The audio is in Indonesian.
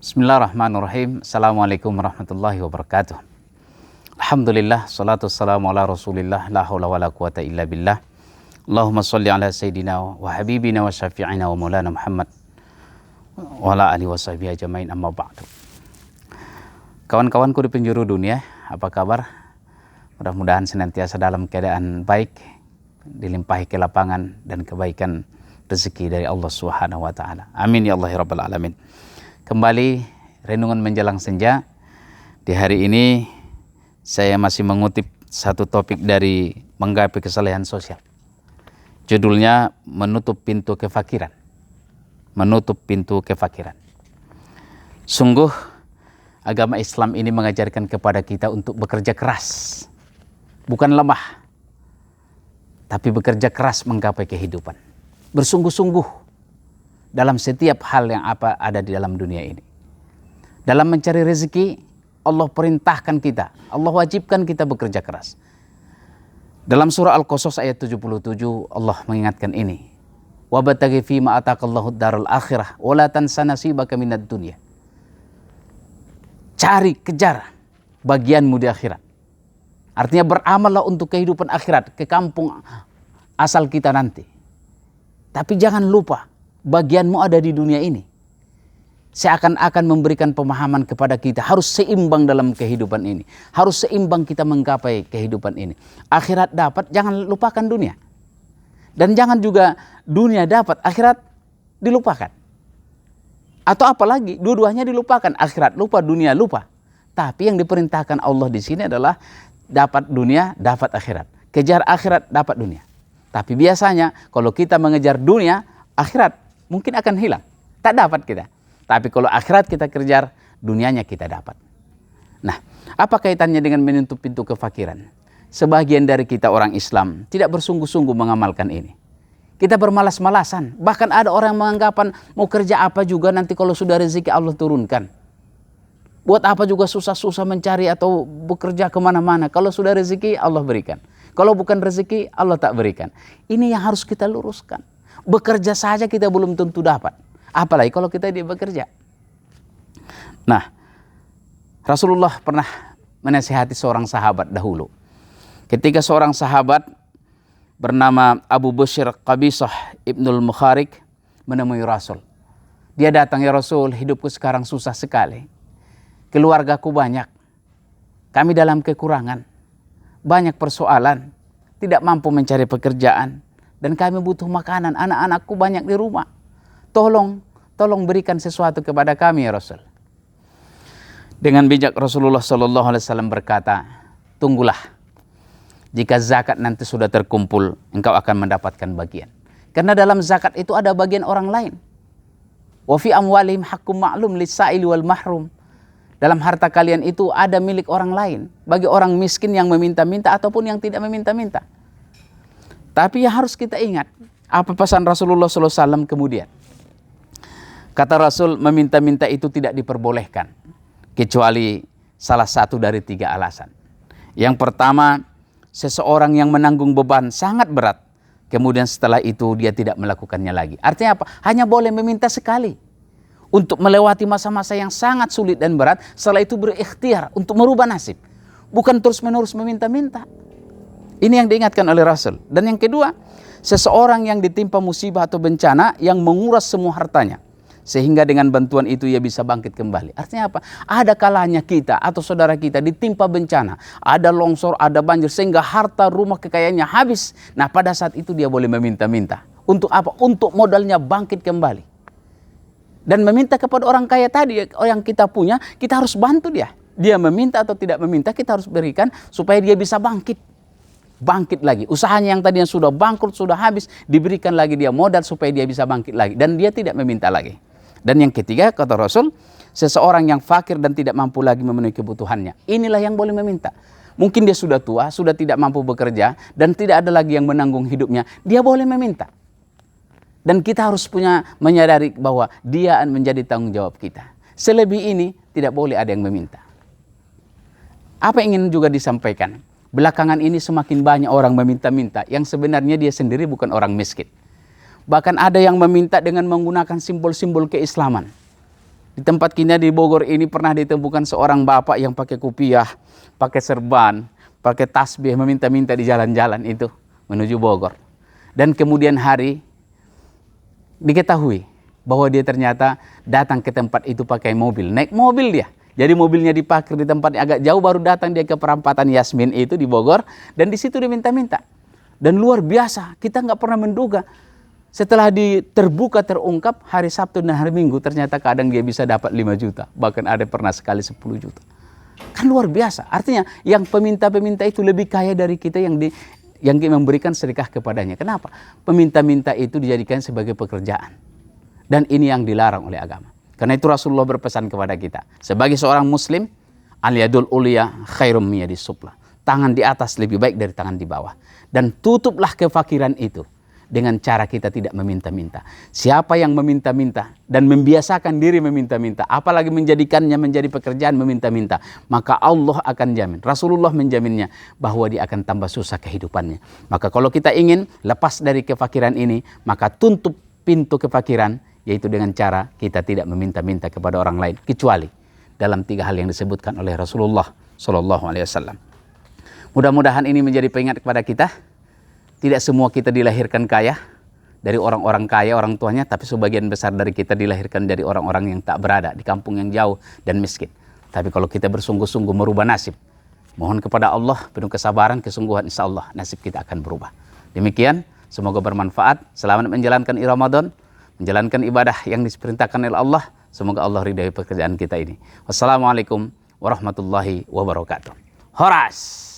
Bismillahirrahmanirrahim. Assalamualaikum warahmatullahi wabarakatuh. Alhamdulillah, salatu wassalamu ala rasulillah, la hawla wa la quwata illa billah. Allahumma salli ala sayyidina wa habibina wa syafi'ina wa maulana Muhammad wa ala alihi wa sahbihi ajmain, amma ba'du. Kawan-kawanku di penjuru dunia, apa kabar? Mudah-mudahan senantiasa dalam keadaan baik, dilimpahi kelapangan dan kebaikan rezeki dari Allah Subhanahu wa taala. Amin ya Allah ya rabbal alamin. Kembali renungan menjelang senja. Di hari ini saya masih mengutip satu topik dari Menggapai Kesalehan Sosial. Judulnya Menutup Pintu Kefakiran. Menutup pintu kefakiran. Sungguh agama Islam ini mengajarkan kepada kita untuk bekerja keras. Bukan lemah, tapi bekerja keras menggapai kehidupan. Bersungguh-sungguh dalam setiap hal yang ada di dalam dunia ini. Dalam mencari rezeki, Allah perintahkan kita, Allah wajibkan kita bekerja keras. Dalam surah Al-Qasas ayat 77, Allah mengingatkan ini. Wabtaghi fima ataqallahu darul akhirah wa la tansa nasibaka minad dunya. Cari, kejar bagianmu di akhirat. Artinya beramallah untuk kehidupan akhirat, ke kampung asal kita nanti. Tapi jangan lupa, bagianmu ada di dunia ini. Seakan-akan memberikan pemahaman kepada kita, harus seimbang dalam kehidupan ini. Harus seimbang kita menggapai kehidupan ini. Akhirat dapat, jangan lupakan dunia. Dan jangan juga dunia dapat, akhirat dilupakan. Atau apalagi, dua-duanya dilupakan. Akhirat lupa, dunia lupa. Tapi yang diperintahkan Allah di sini adalah dapat dunia, dapat akhirat. Kejar akhirat, dapat dunia. Tapi biasanya kalau kita mengejar dunia, akhirat mungkin akan hilang. Tak dapat kita. Tapi kalau akhirat kita kejar, dunianya kita dapat. Nah, apa kaitannya dengan menutup pintu kefakiran? Sebagian dari kita orang Islam tidak bersungguh-sungguh mengamalkan ini. Kita bermalas-malasan. Bahkan ada orang yang menganggapan mau kerja apa juga nanti kalau sudah rezeki Allah turunkan. Buat apa juga susah-susah mencari atau bekerja kemana-mana. Kalau sudah rezeki Allah berikan. Kalau bukan rezeki Allah tak berikan. Ini yang harus kita luruskan. Bekerja saja kita belum tentu dapat. Apalagi kalau kita bekerja. Nah, Rasulullah pernah menasihati seorang sahabat dahulu. Ketika seorang sahabat bernama Abu Bushr Qabisah Ibnul Mukharik menemui Rasul. Dia datang, ya Rasul, hidupku sekarang susah sekali. Keluargaku banyak. Kami dalam kekurangan. Banyak persoalan. Tidak mampu mencari pekerjaan. Dan kami butuh makanan. Anak-anakku banyak di rumah. Tolong berikan sesuatu kepada kami, ya Rasul. Dengan bijak Rasulullah SAW berkata, tunggulah. Jika zakat nanti sudah terkumpul, engkau akan mendapatkan bagian. Karena dalam zakat itu ada bagian orang lain. Wa fi amwalihim haqqum ma'lum lis-sa'ili wal mahrum. Dalam harta kalian itu ada milik orang lain. Bagi orang miskin yang meminta-minta ataupun yang tidak meminta-minta. Tapi yang harus kita ingat, apa pesan Rasulullah SAW kemudian? Kata Rasul, meminta-minta itu tidak diperbolehkan. Kecuali salah satu dari 3 alasan. Yang pertama, seseorang yang menanggung beban sangat berat. Kemudian setelah itu dia tidak melakukannya lagi. Artinya apa? Hanya boleh meminta sekali. Untuk melewati masa-masa yang sangat sulit dan berat. Setelah itu berikhtiar untuk merubah nasib. Bukan terus-menerus meminta-minta. Ini yang diingatkan oleh Rasul. Dan yang kedua, seseorang yang ditimpa musibah atau bencana yang menguras semua hartanya. Sehingga dengan bantuan itu ia bisa bangkit kembali. Artinya apa? Ada kalanya kita atau saudara kita ditimpa bencana. Ada longsor, ada banjir. Sehingga harta, rumah, kekayaannya habis. Nah, pada saat itu dia boleh meminta-minta. Untuk apa? Untuk modalnya bangkit kembali. Dan meminta kepada orang kaya tadi yang kita punya, kita harus bantu dia. Dia meminta atau tidak meminta, kita harus berikan supaya dia bisa bangkit. Bangkit lagi. Usahanya yang tadinya sudah bangkrut, sudah habis, diberikan lagi dia modal supaya dia bisa bangkit lagi. Dan dia tidak meminta lagi. Dan yang ketiga, kata Rasul, seseorang yang fakir dan tidak mampu lagi memenuhi kebutuhannya. Inilah yang boleh meminta. Mungkin dia sudah tua, sudah tidak mampu bekerja, dan tidak ada lagi yang menanggung hidupnya. Dia boleh meminta. Dan kita harus menyadari bahwa dia menjadi tanggung jawab kita. Selebih ini, tidak boleh ada yang meminta. Apa yang ingin juga disampaikan? Belakangan ini semakin banyak orang meminta-minta, yang sebenarnya dia sendiri bukan orang miskin. Bahkan ada yang meminta dengan menggunakan simbol-simbol keislaman. Di tempat kita di Bogor ini pernah ditemukan seorang bapak yang pakai kupiah, pakai serban, pakai tasbih, meminta-minta di jalan-jalan itu menuju Bogor. Dan kemudian hari diketahui bahwa dia ternyata datang ke tempat itu pakai mobil, naik mobil dia. Jadi mobilnya diparkir di tempat yang agak jauh, baru datang dia ke perempatan Yasmin itu di Bogor, dan di situ dia minta-minta. Dan luar biasa, kita nggak pernah menduga. Setelah terbuka, terungkap, hari Sabtu dan hari Minggu, ternyata kadang dia bisa dapat 5 juta. Bahkan ada pernah sekali 10 juta. Kan luar biasa. Artinya yang peminta-peminta itu lebih kaya dari kita yang memberikan sedekah kepadanya. Kenapa? Peminta-minta itu dijadikan sebagai pekerjaan. Dan ini yang dilarang oleh agama. Karena itu Rasulullah berpesan kepada kita. Sebagai seorang muslim, al-yadul ulia khairum miyadis sufla. Tangan di atas lebih baik dari tangan di bawah. Dan tutuplah kefakiran itu dengan cara kita tidak meminta-minta. Siapa yang meminta-minta dan membiasakan diri meminta-minta, apalagi menjadikannya menjadi pekerjaan meminta-minta, maka Allah akan jamin, Rasulullah menjaminnya, bahwa dia akan tambah susah kehidupannya. Maka kalau kita ingin lepas dari kefakiran ini, maka tutup pintu kefakiran, yaitu dengan cara kita tidak meminta-minta kepada orang lain, kecuali dalam 3 hal yang disebutkan oleh Rasulullah SAW. Mudah-mudahan ini menjadi pengingat kepada kita. Tidak semua kita dilahirkan kaya dari orang-orang kaya orang tuanya, tapi sebagian besar dari kita dilahirkan dari orang-orang yang tak berada, di kampung yang jauh dan miskin. Tapi kalau kita bersungguh-sungguh merubah nasib, mohon kepada Allah penuh kesabaran, kesungguhan, insya Allah nasib kita akan berubah. Demikian, semoga bermanfaat. Selamat menjalankan Ramadan, menjalankan ibadah yang diperintahkan oleh Allah. Semoga Allah ridai pekerjaan kita ini. Wassalamualaikum warahmatullahi wabarakatuh. Horas.